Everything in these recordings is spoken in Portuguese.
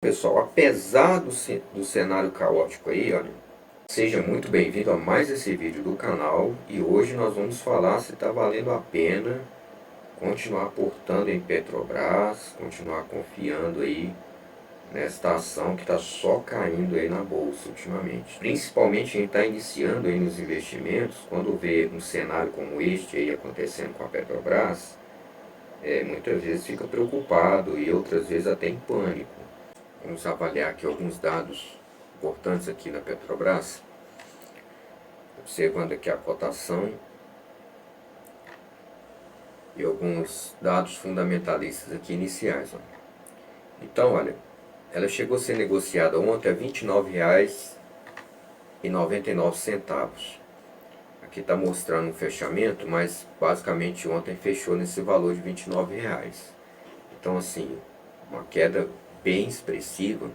Pessoal, apesar do cenário caótico aí, olha, seja muito bem-vindo a mais esse vídeo do canal. E hoje nós vamos falar se está valendo a pena continuar aportando em Petrobras, continuar confiando aí nesta ação que está só caindo aí na bolsa ultimamente. Principalmente quem está iniciando aí nos investimentos, quando vê um cenário como este aí acontecendo com a Petrobras, muitas vezes fica preocupado e outras vezes até em pânico. Vamos avaliar aqui alguns dados importantes aqui na Petrobras, observando aqui a cotação e alguns dados fundamentalistas aqui iniciais. Ó. Então, olha, ela chegou a ser negociada ontem a R$ 29,99. Aqui está mostrando um fechamento, mas basicamente ontem fechou nesse valor de R$ 29. Então, assim, uma queda bem expressiva.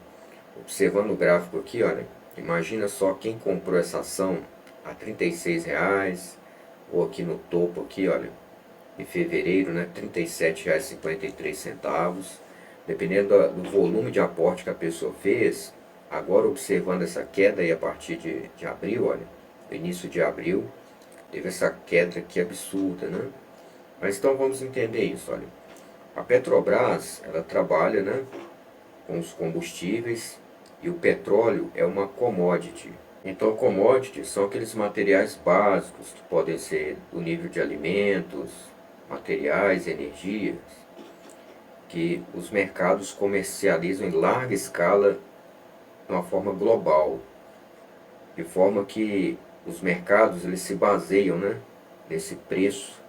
Observando o gráfico aqui, olha, imagina só quem comprou essa ação a R$ 36, ou aqui no topo aqui, olha, em fevereiro, né, R$ 37,53. Dependendo do volume de aporte que a pessoa fez, agora observando essa queda aí a partir de abril, olha, no início de abril, teve essa queda aqui absurda, né? Mas então vamos entender isso, olha. A Petrobras, ela trabalha, né, com os combustíveis, e o petróleo é uma commodity. Então, commodities são aqueles materiais básicos que podem ser do nível de alimentos, materiais, energias, que os mercados comercializam em larga escala de uma forma global, de forma que os mercados eles se baseiam, né, nesse preço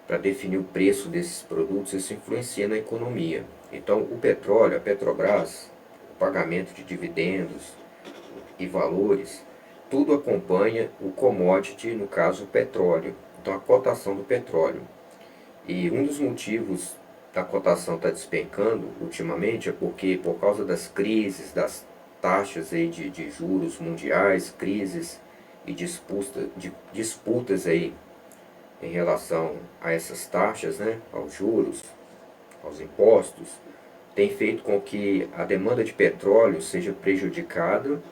para definir o preço desses produtos. Isso influencia na economia. Então, o petróleo, a Petrobras, o pagamento de dividendos e valores, tudo acompanha o commodity, no caso o petróleo. Então, a cotação do petróleo. E um dos motivos da cotação estar despencando ultimamente é porque, por causa das crises, das taxas aí de juros mundiais, crises e disputas aí em relação a essas taxas, né, aos juros, aos impostos, tem feito com que a demanda de petróleo seja prejudicada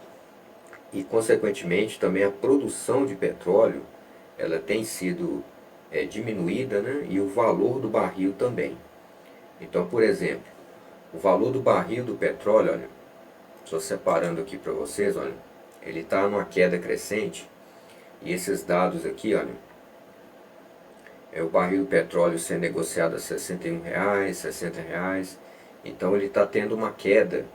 e, consequentemente, também a produção de petróleo ela tem sido diminuída, né, e o valor do barril também. Então, por exemplo, o valor do barril do petróleo, olha, estou separando aqui para vocês, olha, ele está numa queda crescente e esses dados aqui, olha, o barril do petróleo sendo negociado a R$ 61, R$ 60. Então ele está tendo uma queda,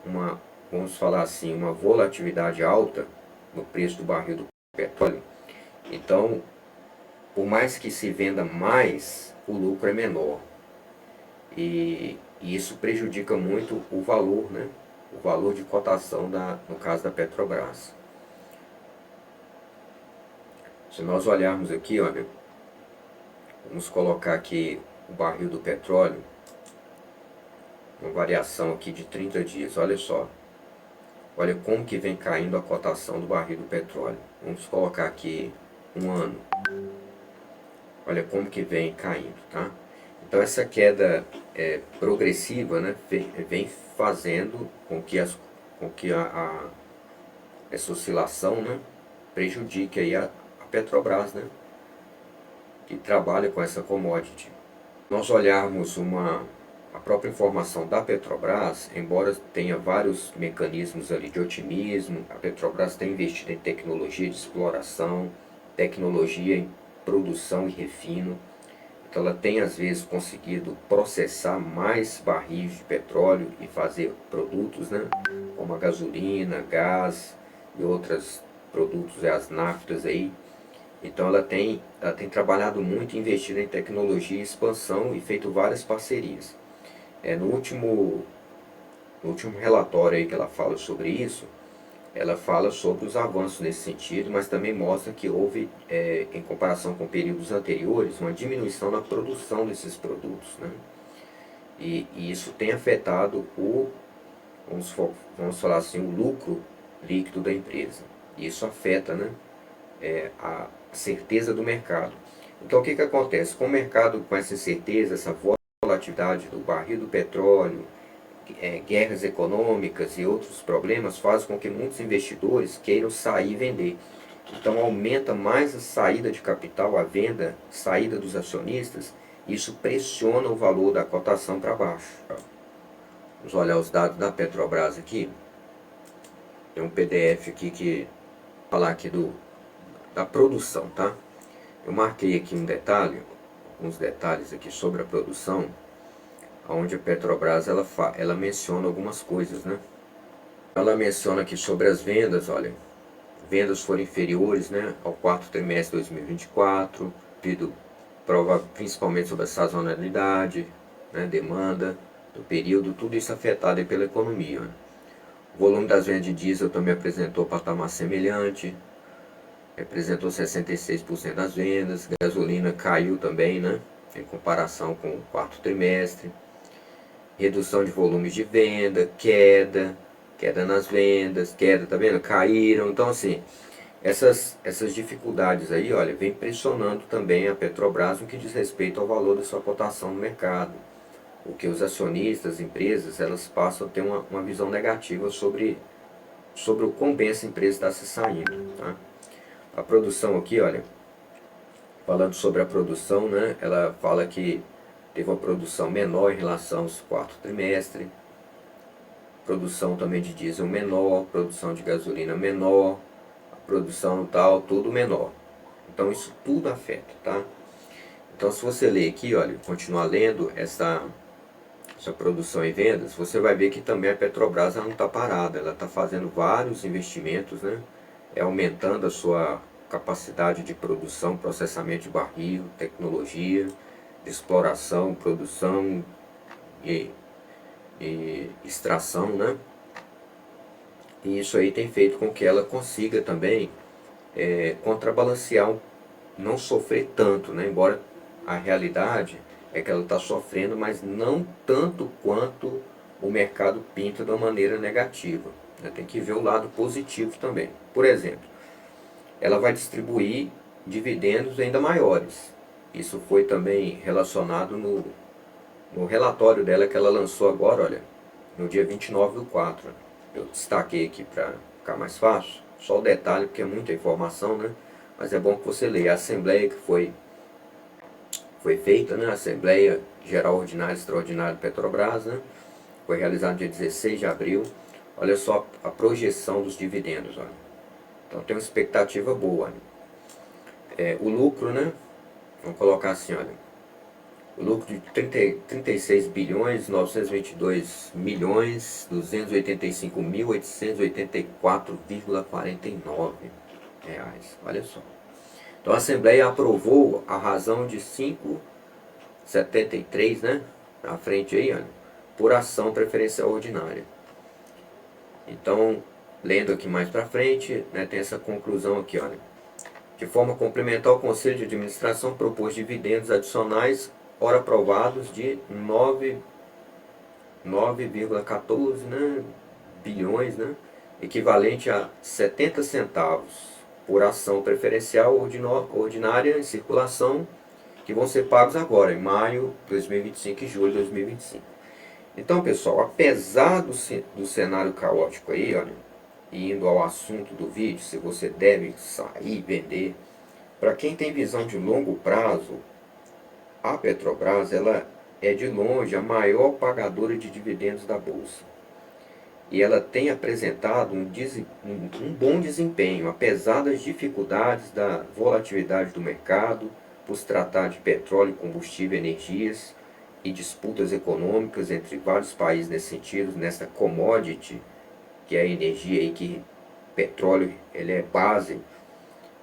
vamos falar assim, uma volatilidade alta no preço do barril do petróleo. Então, por mais que se venda mais, o lucro é menor. E isso prejudica muito o valor, né? O valor de cotação, no caso da Petrobras. Se nós olharmos aqui, olha, vamos colocar aqui o barril do petróleo, uma variação aqui de 30 dias, olha só. Olha como que vem caindo a cotação do barril do petróleo. Vamos colocar aqui um ano. Olha como que vem caindo, tá? Então essa queda progressiva, né, vem fazendo com que, essa oscilação, né, prejudique aí a Petrobras, né, que trabalha com essa commodity. Nós olharmos a própria informação da Petrobras, embora tenha vários mecanismos ali de otimismo, a Petrobras tem investido em tecnologia de exploração, tecnologia em produção e refino. Então ela tem às vezes conseguido processar mais barris de petróleo e fazer produtos, né, como a gasolina, gás e outros produtos, as naftas aí. Então ela tem trabalhado muito, investido em tecnologia e expansão e feito várias parcerias. No último relatório aí que ela fala sobre isso, ela fala sobre os avanços nesse sentido, mas também mostra que houve, em comparação com períodos anteriores, uma diminuição na produção desses produtos, né? E isso tem afetado vamos falar assim, o lucro líquido da empresa. Isso afeta, né, a certeza do mercado. Então o que acontece? Com o mercado com essa incerteza, essa volatilidade do barril do petróleo, guerras econômicas e outros problemas fazem com que muitos investidores queiram sair e vender. Então aumenta mais a saída de capital, a venda, saída dos acionistas, isso pressiona o valor da cotação para baixo. Vamos olhar os dados da Petrobras aqui. Tem um PDF aqui que falar aqui da produção, tá? Eu marquei aqui um detalhe, alguns detalhes aqui sobre a produção, onde a Petrobras ela menciona algumas coisas, né? Ela menciona aqui sobre as vendas, olha, vendas foram inferiores, né, ao quarto trimestre de 2024, devido principalmente sobre a sazonalidade, né, demanda do período, tudo isso afetado aí pela economia, né? O volume das vendas de diesel também apresentou patamar semelhante, representou 66% das vendas, gasolina caiu também, né, em comparação com o quarto trimestre, redução de volumes de venda, queda nas vendas, tá vendo? Caíram, então assim, essas dificuldades aí, olha, vem pressionando também a Petrobras no que diz respeito ao valor da sua cotação no mercado. O que os acionistas, empresas, elas passam a ter uma visão negativa sobre o quão bem essa empresa está se saindo, tá? A produção aqui, olha, falando sobre a produção, né, ela fala que teve uma produção menor em relação ao quarto trimestre, produção também de diesel menor, produção de gasolina menor, a produção tal, tudo menor. Então isso tudo afeta, tá? Então se você ler aqui, olha, continuar lendo essa produção e vendas, você vai ver que também a Petrobras não está parada, ela está fazendo vários investimentos, né? Aumentando a sua capacidade de produção, processamento de barril, tecnologia, de exploração, produção e extração, né? E isso aí tem feito com que ela consiga também contrabalancear, não sofrer tanto, né? Embora a realidade é que ela está sofrendo, mas não tanto quanto o mercado pinta de uma maneira negativa, né? Tem que ver o lado positivo também. Por exemplo, ela vai distribuir dividendos ainda maiores. Isso foi também relacionado no relatório dela que ela lançou agora, olha, no dia 29/4. Eu destaquei aqui para ficar mais fácil, só o detalhe, porque é muita informação, né? Mas é bom que você leia. A assembleia que foi feita, né? A Assembleia Geral Ordinária e Extraordinária da Petrobras, né? Foi realizada no dia 16 de abril. Olha só a projeção dos dividendos, olha. Então tem uma expectativa boa, né? O lucro, né? Vamos colocar assim, olha. O lucro de 36 bilhões 922 milhões 285.884,49 reais. Olha só. Então a Assembleia aprovou a razão de 5,73, né? Na frente aí, olha, por ação preferencial ordinária. Então, lendo aqui mais para frente, né, tem essa conclusão aqui, olha. De forma complementar, o Conselho de Administração propôs dividendos adicionais, ora aprovados, de 9,14, né, bilhões, né, equivalente a 70 centavos por ação preferencial ordinária em circulação, que vão ser pagos agora, em maio de 2025 e julho de 2025. Então, pessoal, apesar do cenário caótico aí, olha, e indo ao assunto do vídeo, se você deve sair e vender, para quem tem visão de longo prazo, a Petrobras ela é de longe a maior pagadora de dividendos da Bolsa. E ela tem apresentado um bom desempenho, apesar das dificuldades da volatilidade do mercado, por se tratar de petróleo, combustível, energias e disputas econômicas entre vários países nesse sentido, nessa commodity, que é a energia aí, que petróleo ele é base,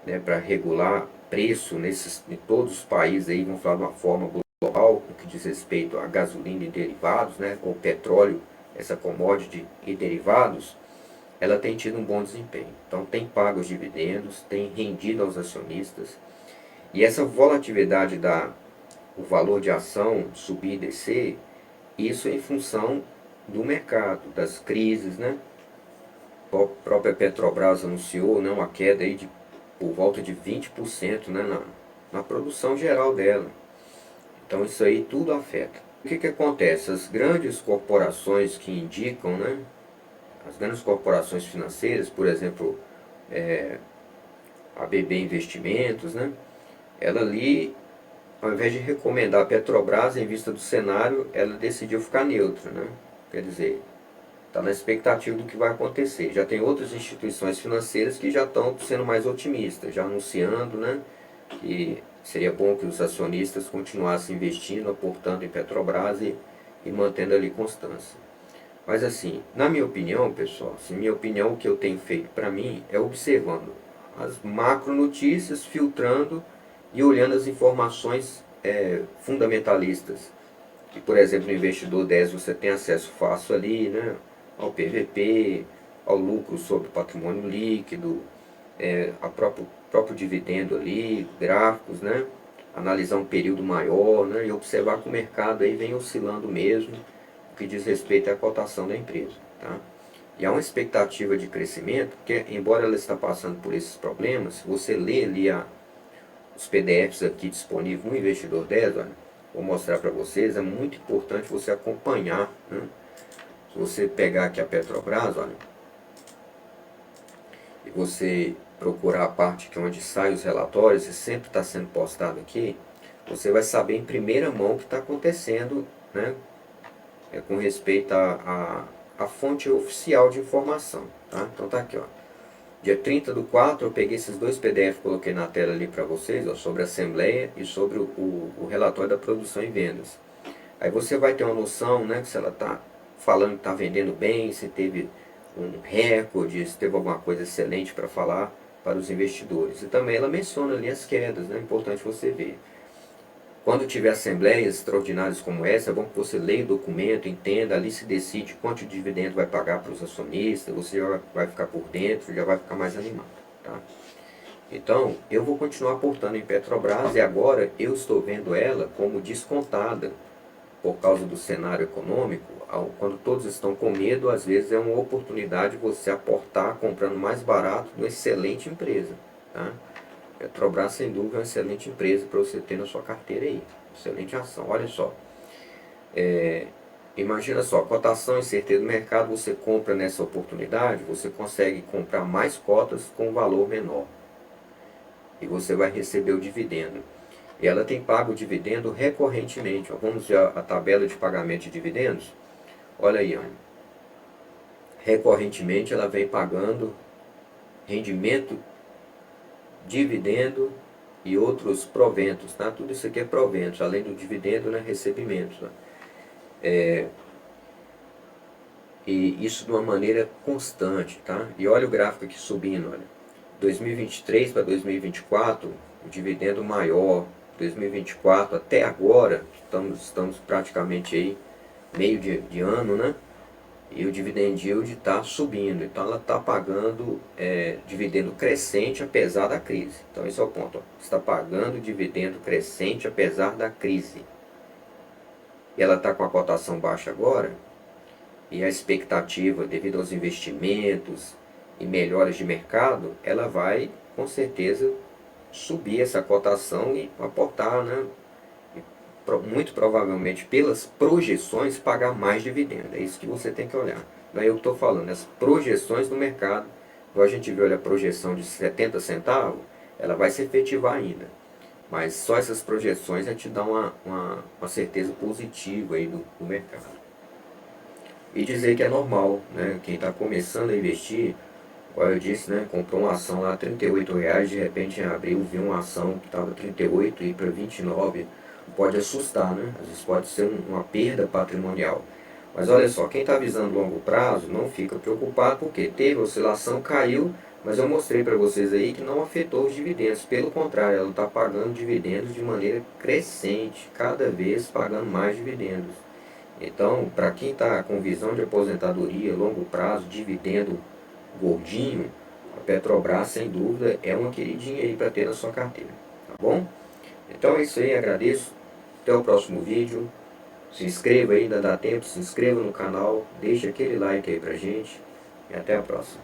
né, para regular preço em todos os países aí, vamos falar de uma forma global, no que diz respeito a gasolina e derivados, né, ou petróleo, essa commodity e derivados, ela tem tido um bom desempenho. Então tem pago os dividendos, tem rendido aos acionistas, e essa volatilidade o valor de ação subir e descer, isso é em função do mercado, das crises, né? A própria Petrobras anunciou, né, uma queda aí por volta de 20%, né, na produção geral dela. Então isso aí tudo afeta. O que acontece? As grandes corporações que indicam, né, as grandes corporações financeiras, por exemplo, a BB Investimentos, né, ela ali, ao invés de recomendar a Petrobras em vista do cenário, ela decidiu ficar neutra, né? Quer dizer, está na expectativa do que vai acontecer. Já tem outras instituições financeiras que já estão sendo mais otimistas, já anunciando, né, que seria bom que os acionistas continuassem investindo, aportando em Petrobras e mantendo ali constância. Mas assim, na minha opinião, pessoal, assim, minha opinião, o que eu tenho feito para mim é observando as macro notícias, filtrando e olhando as informações fundamentalistas. Que, por exemplo, no Investidor 10 você tem acesso fácil ali, né, ao PVP, ao lucro sobre patrimônio líquido, a próprio dividendo ali, gráficos, né, analisar um período maior, né, e observar que o mercado aí vem oscilando mesmo, o que diz respeito à cotação da empresa. Tá? E há uma expectativa de crescimento, porque embora ela está passando por esses problemas, se você lê ali os PDFs aqui disponíveis no Investidor 10, olha, vou mostrar para vocês, é muito importante você acompanhar. Né? Se você pegar aqui a Petrobras, olha, e você procurar a parte que é onde saem os relatórios, e sempre está sendo postado aqui, você vai saber em primeira mão o que está acontecendo, né, com respeito à fonte oficial de informação. Tá? Então tá aqui, ó. Dia 30/4 eu peguei esses dois PDF e coloquei na tela ali para vocês, ó, sobre a Assembleia e sobre o relatório da produção e vendas. Aí você vai ter uma noção, né, se ela está falando que está vendendo bem, se teve um recorde, se teve alguma coisa excelente para falar para os investidores. E também ela menciona ali as quedas, né, é importante você ver. Quando tiver assembleias extraordinárias como essa, é bom que você leia o documento, entenda, ali se decide quanto de dividendo vai pagar para os acionistas, você já vai ficar por dentro, já vai ficar mais animado. Tá? Então, eu vou continuar aportando em Petrobras e agora eu estou vendo ela como descontada por causa do cenário econômico. Quando todos estão com medo, às vezes é uma oportunidade de você aportar comprando mais barato numa excelente empresa. Tá? Petrobras, sem dúvida, é uma excelente empresa para você ter na sua carteira aí. Excelente ação. Olha só. Imagina só, cotação e certeza do mercado, você compra nessa oportunidade, você consegue comprar mais cotas com um valor menor. E você vai receber o dividendo. E ela tem pago o dividendo recorrentemente. Ó, vamos ver a tabela de pagamento de dividendos. Olha aí, ó. Recorrentemente ela vem pagando rendimento, dividendo e outros proventos, tá? Tudo isso aqui é proventos, além do dividendo, né, recebimentos. Tá? E isso de uma maneira constante, tá? E olha o gráfico aqui subindo, olha. 2023 para 2024, o dividendo maior. 2024 até agora, estamos praticamente aí meio de ano, né? E o dividend yield está subindo, então ela está pagando dividendo crescente apesar da crise. Então esse é o ponto, ó. Está pagando dividendo crescente apesar da crise. E ela está com a cotação baixa agora, e a expectativa devido aos investimentos e melhoras de mercado, ela vai com certeza subir essa cotação e aportar, né? Muito provavelmente pelas projeções pagar mais dividendo. É isso que você tem que olhar. Não é eu que estou falando, as projeções do mercado. Igual a gente viu, olha, a projeção de 70 centavos, ela vai se efetivar ainda. Mas só essas projeções já te dão uma certeza positiva aí do mercado. E dizer que é normal, né? Quem está começando a investir, como eu disse, né, comprou uma ação lá a R$38, de repente em abril viu uma ação que estava 38 e ir para 29, pode assustar, né? Às vezes pode ser uma perda patrimonial. Mas olha só, quem está visando longo prazo não fica preocupado porque teve oscilação, caiu, mas eu mostrei para vocês aí que não afetou os dividendos. Pelo contrário, ela está pagando dividendos de maneira crescente, cada vez pagando mais dividendos. Então, para quem está com visão de aposentadoria, longo prazo, dividendo gordinho, a Petrobras, sem dúvida, é uma queridinha aí para ter na sua carteira. Tá bom? Então é isso aí, agradeço. Até o próximo vídeo. Se inscreva aí, ainda dá tempo, se inscreva no canal, deixe aquele like aí pra gente e até a próxima.